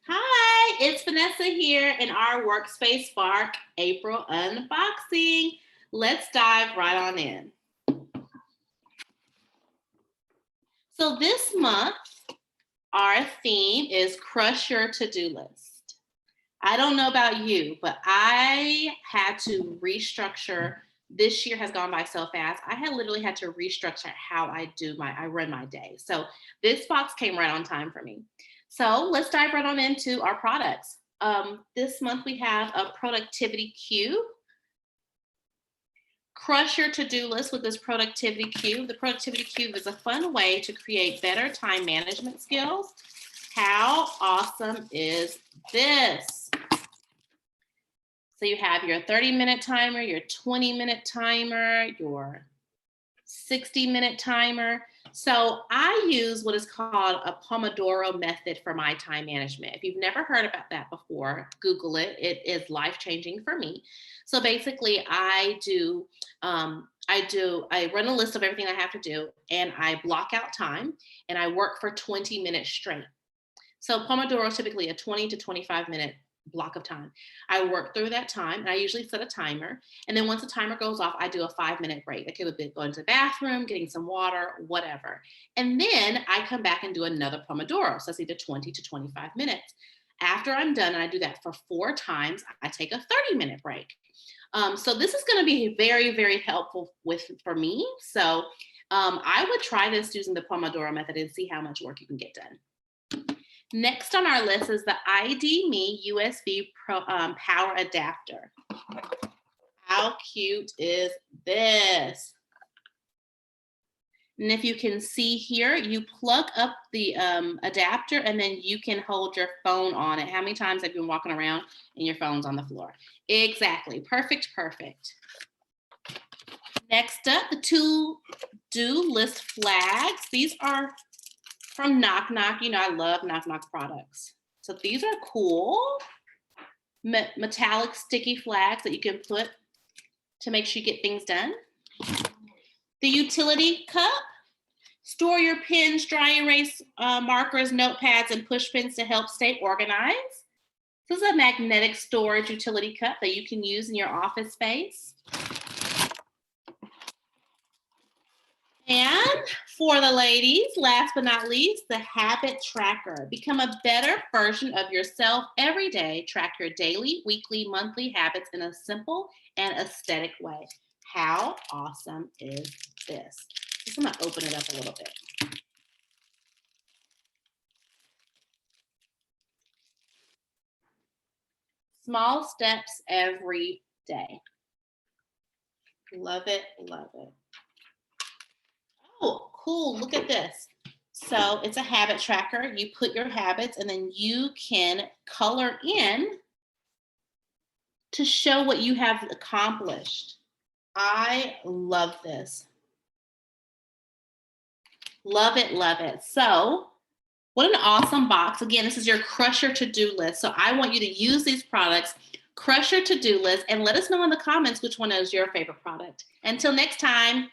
Hi, it's Vanessa here in our Workspace Spark April unboxing. Let's dive right on in. So this month, our theme is crush your to-do list. I don't know about you, but I had to restructure. This year has gone by so fast. I had literally had to restructure how I run my day. So this box came right on time for me. So let's dive right on into our products. This month we have a productivity cube. Crush your to-do list with this productivity cube. The productivity cube is a fun way to create better time management skills. How awesome is this? So you have your 30-minute timer, your 20-minute timer, your 60-minute timer. So I use what is called a Pomodoro Method for my time management. If you've never heard about that before, Google it. It is life-changing for me. So basically I run a list of everything I have to do, and I block out time, and I work for 20 minutes straight. So Pomodoro is typically a 20 to 25-minute block of time. I work through that time, and I usually set a timer. And then once the timer goes off, I do a 5-minute break. I could be going to the bathroom, getting some water, whatever. And then I come back and do another Pomodoro. So that's either 20 to 25 minutes. After I'm done, and I do that for 4 times, I take a 30-minute break. So this is going to be very, very helpful for me. So I would try this using the Pomodoro method and see how much work you can get done. Next on our list is the ID.me USB power adapter. How cute is this? And if you can see here, you plug up the adapter, and then you can hold your phone on it. How many times have you been walking around and your phone's on the floor? Exactly. Perfect, perfect. Next up, the to-do list flags. These are from Knock Knock. You know, I love Knock Knock products. So these are cool metallic sticky flags that you can put to make sure you get things done. The utility cup. Store your pens, dry erase markers, notepads, and push pins to help stay organized. This is a magnetic storage utility cup that you can use in your office space. And for the ladies, last but not least, the habit tracker. Become a better version of yourself every day. Track your daily, weekly, monthly habits in a simple and aesthetic way. How awesome is this? Just I'm gonna open it up a little bit. Small steps every day. Love it, love it. Oh, cool, look at this. So it's a habit tracker. You put your habits, and then you can color in to show what you have accomplished. I love this. Love it, love it. So what an awesome box. Again, this is your crush your to-do list. So I want you to use these products, crush your to-do list, and let us know in the comments which one is your favorite product. Until next time.